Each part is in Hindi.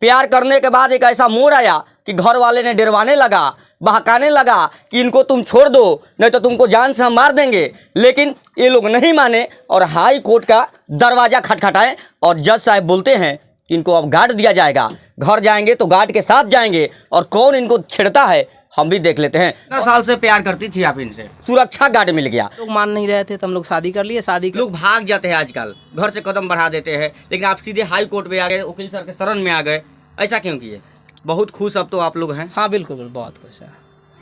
प्यार करने के बाद एक ऐसा मोड़ आया कि घर वाले ने डरवाने लगा, बहकाने लगा कि इनको तुम छोड़ दो, नहीं तो तुमको जान से हम मार देंगे। लेकिन ये लोग नहीं माने और हाई कोर्ट का दरवाज़ा खटखटाए और जज साहब बोलते हैं कि इनको अब गार्ड दिया जाएगा। घर जाएंगे तो गार्ड के साथ जाएंगे और कौन इनको छेड़ता है हम भी देख लेते हैं। 10 साल से प्यार करती थी आप इनसे, सुरक्षा गार्ड मिल गया, लोग मान नहीं रहे थे तो हम लोग शादी कर लिए। लोग भाग जाते हैं आजकल, घर से कदम बढ़ा देते हैं, लेकिन आप सीधे हाई कोर्ट में आ गए, वकील सर के शरण में आ गए, ऐसा क्यों किए? बहुत खुश अब तो आप लोग हैं? हाँ बिल्कुल बहुत खुश है।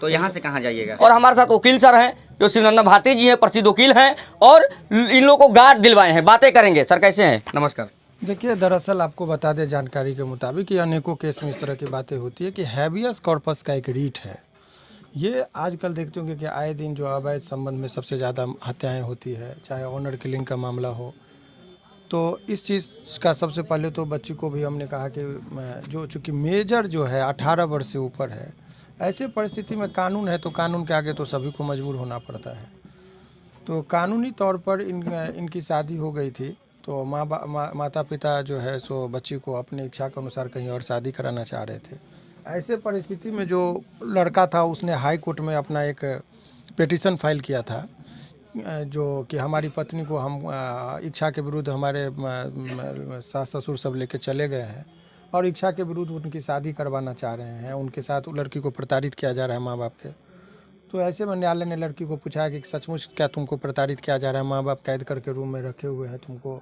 तो यहाँ से कहाँ जाइएगा? और हमारे साथ वकील सर हैं जो शिवनंदन भारती जी हैं, प्रसिद्ध वकील हैं और इन लोगों को गार्ड दिलवाए हैं। बातें करेंगे। सर कैसे हैं? नमस्कार। देखिए, दरअसल आपको बता दें जानकारी के मुताबिक कि अनेकों केस में इस तरह की बातें होती है कि हैबियस कॉर्पस का एक रीट है। ये आजकल देखते होंगे कि आए दिन जो अवैध संबंध में सबसे ज़्यादा हत्याएं होती है, चाहे ऑनर किलिंग का मामला हो, तो इस चीज़ का सबसे पहले तो बच्ची को भी हमने कहा कि जो चूँकि मेजर जो है 18 वर्ष से ऊपर है, ऐसे परिस्थिति में कानून है तो कानून के आगे तो सभी को मजबूर होना पड़ता है। तो कानूनी तौर पर इनकी शादी हो गई थी, तो माता पिता जो है सो बच्ची को अपनी इच्छा के अनुसार कहीं और शादी कराना चाह रहे थे। ऐसे परिस्थिति में जो लड़का था उसने हाई कोर्ट में अपना एक पिटीशन फाइल किया था, जो कि हमारी पत्नी को हम इच्छा के विरुद्ध हमारे सास ससुर सब लेके चले गए हैं और इच्छा के विरुद्ध उनकी शादी करवाना चाह रहे हैं, उनके साथ लड़की को प्रताड़ित किया जा रहा है माँ बाप के। तो ऐसे में न्यायालय ने लड़की को पूछा कि सचमुच क्या तुमको प्रताड़ित किया जा रहा है, माँ बाप कैद करके रूम में रखे हुए हैं तुमको,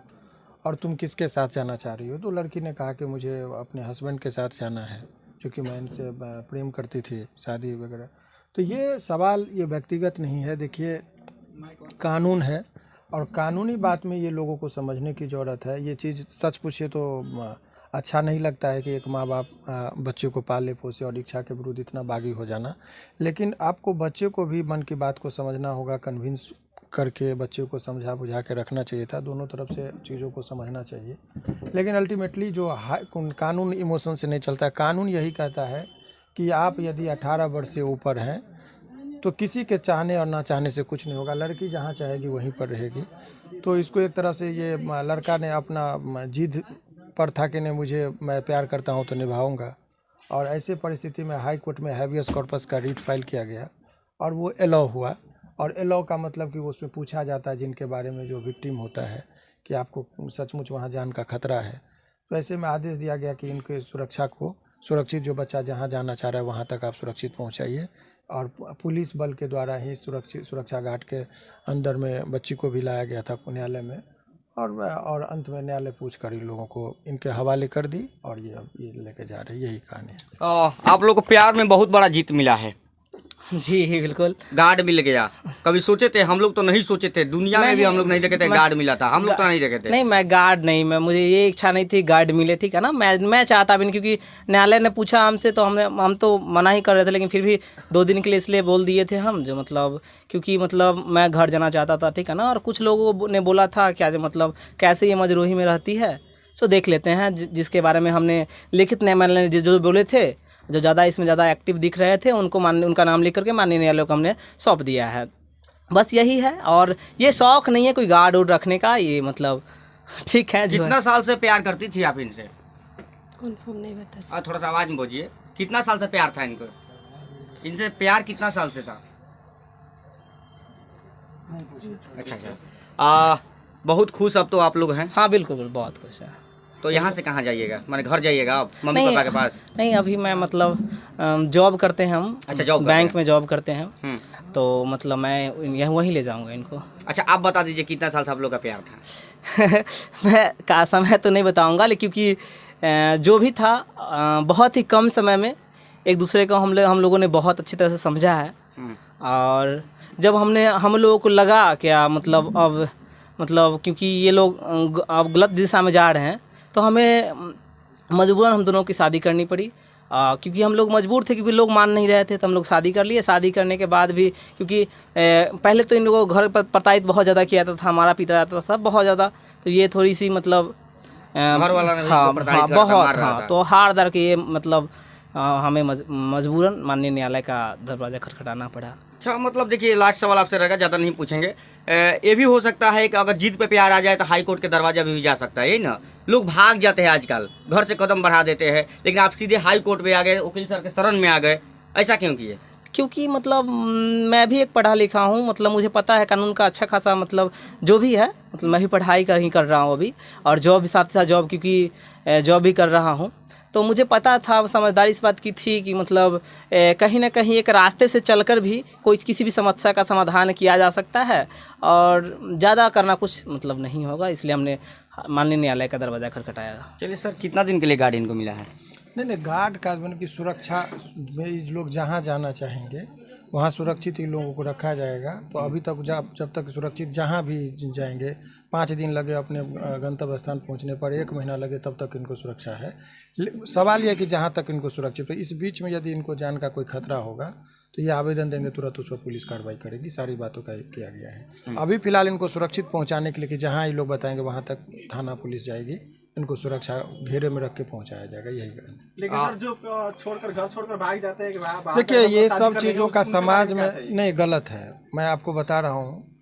और तुम किसके साथ जाना चाह रही हो? तो लड़की ने कहा कि मुझे अपने हस्बैंड के साथ जाना है, क्योंकि मैं इनसे प्रेम करती थी, शादी वगैरह। तो ये सवाल ये व्यक्तिगत नहीं है। देखिए, कानून है और कानूनी बात में ये लोगों को समझने की ज़रूरत है। ये चीज़ सच पूछिए तो अच्छा नहीं लगता है कि एक माँ बाप बच्चे को पाले पोसे और इच्छा के विरुद्ध इतना बागी हो जाना। लेकिन आपको बच्चे को भी मन की बात को समझना होगा, कन्विंस करके बच्चे को समझा बुझा के रखना चाहिए था। दोनों तरफ से चीज़ों को समझना चाहिए। लेकिन अल्टीमेटली जो कानून इमोशन से नहीं चलता। कानून यही कहता है कि आप यदि 18 वर्ष से ऊपर हैं तो किसी के चाहने और ना चाहने से कुछ नहीं होगा। लड़की जहाँ चाहेगी वहीं पर रहेगी। तो इसको एक तरह से ये लड़का ने अपना जिद पर था कि नहीं, मैं प्यार करता हूँ तो निभाऊंगा, और ऐसे परिस्थिति में हाई कोर्ट में हैबियस कॉर्पस का रीट फाइल किया गया और वो अलाउ हुआ। और अलाउ का मतलब कि उसमें पूछा जाता है जिनके बारे में जो विक्टिम होता है कि आपको सचमुच वहाँ जान का खतरा है। तो ऐसे में आदेश दिया गया कि इनके सुरक्षा को सुरक्षित, जो बच्चा जहाँ जाना चाह रहा है वहाँ तक आप सुरक्षित पहुँचाइए, और पुलिस बल के द्वारा ही सुरक्षा गार्ड के अंदर में बच्ची को भी लाया गया था न्यायालय में, और अंत में न्यायालय पूछ कर इन लोगों को इनके हवाले कर दी और ये लेके जा रहे, यही कहानी है। आप लोग को प्यार में बहुत बड़ा जीत मिला है। जी बिल्कुल, गार्ड मिल गया। कभी सोचे थे? हम लोग तो नहीं सोचे थे, दुनिया में भी हम लोग नहीं देखे थे गार्ड मिला था, हम लोग तो नहीं देखे थे। नहीं, मैं गार्ड नहीं, मुझे ये इच्छा नहीं थी गार्ड मिले, ठीक है ना। मैं चाहता भी नहीं, क्योंकि न्यायालय ने पूछा हमसे तो हम तो मना ही कर रहे थे, लेकिन फिर भी 2 दिन के लिए इसलिए बोल दिए थे हम, जो मतलब क्योंकि मतलब मैं घर जाना चाहता था, ठीक है ना। और कुछ लोगों ने बोला था क्या जो मतलब कैसे ये मजरूही में रहती है, सो देख लेते हैं। जिसके बारे में हमने लिखित न्यायालय ने जो बोले थे, जो ज़्यादा इसमें ज़्यादा एक्टिव दिख रहे थे, उनका नाम लिख करके माननीय न्यायालय को हमने सौंप दिया है। बस यही है, और ये शौक़ नहीं है कोई गार्ड उड़ रखने का, ये मतलब ठीक है। कितना साल से प्यार करती थी आप इनसे? कन्फर्म नहीं बता। थोड़ा सा आवाज़ में बोलिए। कितना साल से प्यार था इनको? इनसे प्यार कितना साल से था? अच्छा। बहुत खुश अब तो आप लोग हैं? हाँ बिल्कुल बहुत खुश है। तो यहाँ से कहाँ जाइएगा? माने घर जाइएगा आप मम्मी पापा के पास? नहीं, अभी मैं मतलब जॉब करते हैं हम। अच्छा, जॉब बैंक में जॉब करते हैं। तो मतलब मैं वहीं ले जाऊंगा इनको। अच्छा, आप बता दीजिए कितना साल से आप लोग का प्यार था? मैं का समय तो नहीं बताऊंगा, लेकिन क्योंकि जो भी था बहुत ही कम समय में एक दूसरे को हम लोगों ने बहुत अच्छी तरह से समझा है। और जब हम लोगों को लगा क्या मतलब अब मतलब क्योंकि ये लोग अब गलत दिशा में जा रहे हैं, तो हमें मजबूरन हम दोनों की शादी करनी पड़ी। क्योंकि हम लोग मजबूर थे, क्योंकि लोग मान नहीं रहे थे, तो हम लोग शादी कर लिए। शादी करने के बाद भी क्योंकि पहले तो इन लोगों को घर पर प्रताड़ित बहुत ज़्यादा किया जाता था, हमारा पिता जाता था बहुत ज़्यादा, तो ये थोड़ी सी मतलब घर वाला ने बहुत तो हार दर के ये मतलब हमें मजबूरन माननीय न्यायालय का दरवाज़ा खटखटाना पड़ा। अच्छा, मतलब देखिए, लास्ट सवाल आपसे रहेगा, ज़्यादा नहीं पूछेंगे। ये भी हो सकता है कि अगर जीत पे प्यार आ जाए तो हाई कोर्ट के दरवाजा भी जा सकता है, यही ना? लोग भाग जाते हैं आजकल, घर से कदम बढ़ा देते हैं, लेकिन आप सीधे हाई कोर्ट में आ गए, वकील सर के शरण में आ गए, ऐसा क्यों किए? क्योंकि मतलब मैं भी एक पढ़ा लिखा हूँ, मतलब मुझे पता है कानून का अच्छा खासा, मतलब जो भी है, मतलब मैं भी पढ़ाई कर रहा हूँ अभी, और जॉब भी साथ साथ जॉब, क्योंकि जॉब भी कर रहा हूँ, तो मुझे पता था, समझदारी इस बात की थी कि मतलब कहीं ना कहीं एक रास्ते से चलकर भी कोई किसी भी समस्या का समाधान किया जा सकता है, और ज़्यादा करना कुछ मतलब नहीं होगा, इसलिए हमने माननीय न्यायालय का दरवाज़ा खटखटाया। चलिए सर, कितना दिन के लिए गार्ड इनको मिला है? नहीं, गार्ड का मतलब की सुरक्षा में ये लोग जहाँ जाना चाहेंगे वहाँ सुरक्षित ही लोगों को रखा जाएगा। तो अभी तक जब तक सुरक्षित जहाँ भी जाएंगे, 5 दिन लगे अपने गंतव्य स्थान पहुँचने पर, 1 महीना लगे, तब तक इनको सुरक्षा है। सवाल यह है कि जहाँ तक इनको सुरक्षित, तो इस बीच में यदि इनको जान का कोई खतरा होगा तो ये आवेदन देंगे, तुरंत उस पर पुलिस कार्रवाई करेगी। सारी बातों का किया गया है। अभी फिलहाल इनको सुरक्षित पहुँचाने के लिए कि जहाँ ये लोग बताएंगे वहाँ तक थाना पुलिस जाएगी, इनको सुरक्षा घेरे में रख के पहुंचाया जाएगा, यही करेंगे। लेकिन सर जो छोड़कर घर छोड़कर भाग जाते हैं कि देखिए, ये सब चीज़ों का समाज में नहीं, गलत है। मैं आपको बता रहा हूँ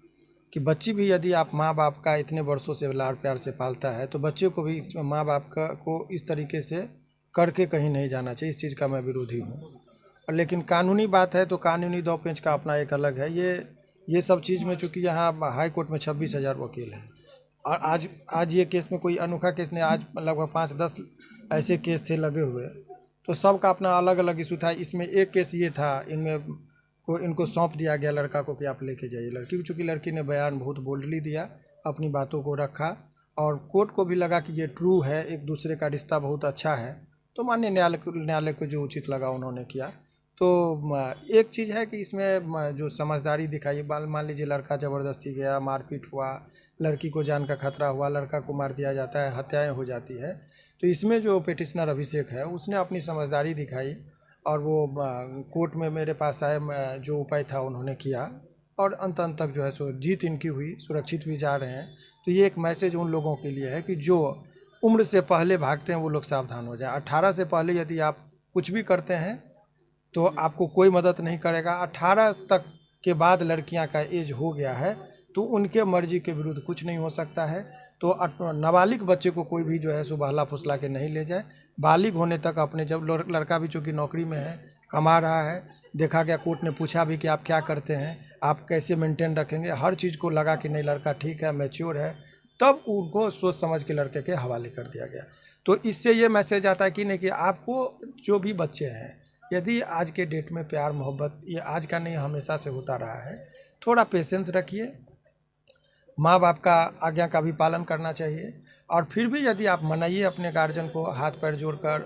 कि बच्ची भी यदि आप माँ बाप का इतने वर्षों से लाड़ प्यार से पालता है, तो बच्चे को भी माँ बाप को इस तरीके से करके कहीं नहीं जाना चाहिए। इस चीज़ का मैं विरोधी हूँ। लेकिन कानूनी बात है तो कानूनी दो पेंच का अपना एक अलग है। ये सब चीज़ में चूँकि यहाँ हाई कोर्ट में 26,000 वकील हैं, और आज ये केस में कोई अनोखा केस नहीं, आज लगभग 5-10 ऐसे केस थे लगे हुए, तो सबका अपना अलग अलग इशू था। इसमें एक केस ये था, इनको सौंप दिया गया लड़का को कि आप लेके जाइए। लड़की, चूँकि लड़की ने बयान बहुत बोल्डली दिया, अपनी बातों को रखा, और कोर्ट को भी लगा कि ये ट्रू है, एक दूसरे का रिश्ता बहुत अच्छा है, तो माननीय न्यायालय को जो उचित लगा उन्होंने किया। तो एक चीज़ है कि इसमें जो समझदारी दिखाई, मान लीजिए लड़का ज़बरदस्ती गया, मारपीट हुआ, लड़की को जान का खतरा हुआ, लड़का को मार दिया जाता है, हत्याएं हो जाती है, तो इसमें जो पिटिशनर अभिषेक है उसने अपनी समझदारी दिखाई, और वो कोर्ट में मेरे पास आए, जो उपाय था उन्होंने किया, और अंत तक जो है सो जीत इनकी हुई, सुरक्षित भी जा रहे हैं। तो ये एक मैसेज उन लोगों के लिए है कि जो उम्र से पहले भागते हैं वो लोग सावधान हो जाए। 18 से पहले यदि आप कुछ भी करते हैं तो आपको कोई मदद नहीं करेगा। 18 तक के बाद लड़कियां का एज हो गया है तो उनके मर्जी के विरुद्ध कुछ नहीं हो सकता है। तो नाबालिग बच्चे को कोई भी जो है सो बहला फुसला के नहीं ले जाए। बालिग होने तक अपने, जब लड़का भी चूँकि नौकरी में है, कमा रहा है, देखा गया, कोर्ट ने पूछा भी कि आप क्या करते हैं, आप कैसे मेंटेन रखेंगे, हर चीज़ को लगा कि नहीं लड़का ठीक है, मैच्योर है, तब उनको सोच समझ के लड़के के हवाले कर दिया गया। तो इससे ये मैसेज आता है कि नहीं, कि आपको जो भी बच्चे हैं, यदि आज के डेट में प्यार मोहब्बत, ये आज का नहीं हमेशा से होता रहा है, थोड़ा पेशेंस रखिए, माँ बाप का आज्ञा का भी पालन करना चाहिए। और फिर भी यदि आप मनाइए अपने गार्जियन को, हाथ पैर जोड़कर,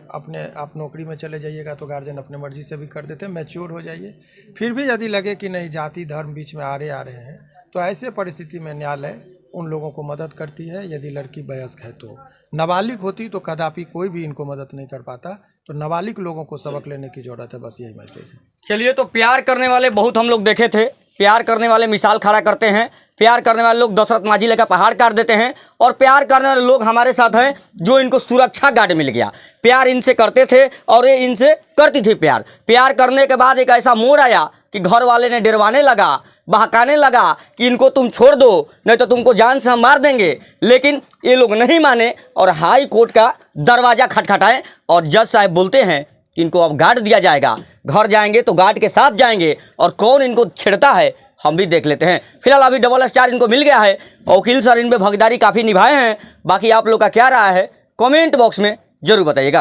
आप नौकरी में चले जाइएगा तो गार्जियन अपने मर्जी से भी कर देते हैं, मैच्योर हो जाइए। फिर भी यदि लगे कि नहीं, जाति धर्म बीच में आ रहे हैं, तो ऐसे परिस्थिति में न्यायालय उन लोगों को मदद करती है। यदि लड़की वयस्क है, तो नाबालिग होती तो कदापि कोई भी इनको मदद नहीं कर पाता। तो नाबालिग लोगों को सबक लेने की ज़रूरत है, बस यही मैसेज है। चलिए, तो प्यार करने वाले बहुत हम लोग देखे थे, प्यार करने वाले मिसाल खड़ा करते हैं, प्यार करने वाले लोग दशरथ माझी लेकर पहाड़ काट देते हैं, और प्यार करने वाले लोग हमारे साथ हैं जो इनको सुरक्षा गार्ड मिल गया। प्यार इनसे करते थे और ये इनसे करती थी प्यार करने के बाद एक ऐसा मोड़ आया कि घर वाले ने डरवाने लगा, बहकाने लगा कि इनको तुम छोड़ दो, नहीं तो तुमको जान से हम मार देंगे। लेकिन ये लोग नहीं माने और हाई कोर्ट का दरवाज़ा खटखटाए, और जज साहब बोलते हैं कि इनको अब गार्ड दिया जाएगा। घर जाएंगे तो गार्ड के साथ जाएंगे, और कौन इनको छेड़ता है हम भी देख लेते हैं। फिलहाल अभी डबल स्टार इनको मिल गया है, और वकील सर इन पर भागीदारी काफ़ी निभाए हैं। बाकी आप लोग का क्या राय है, कमेंट बॉक्स में ज़रूर बताइएगा।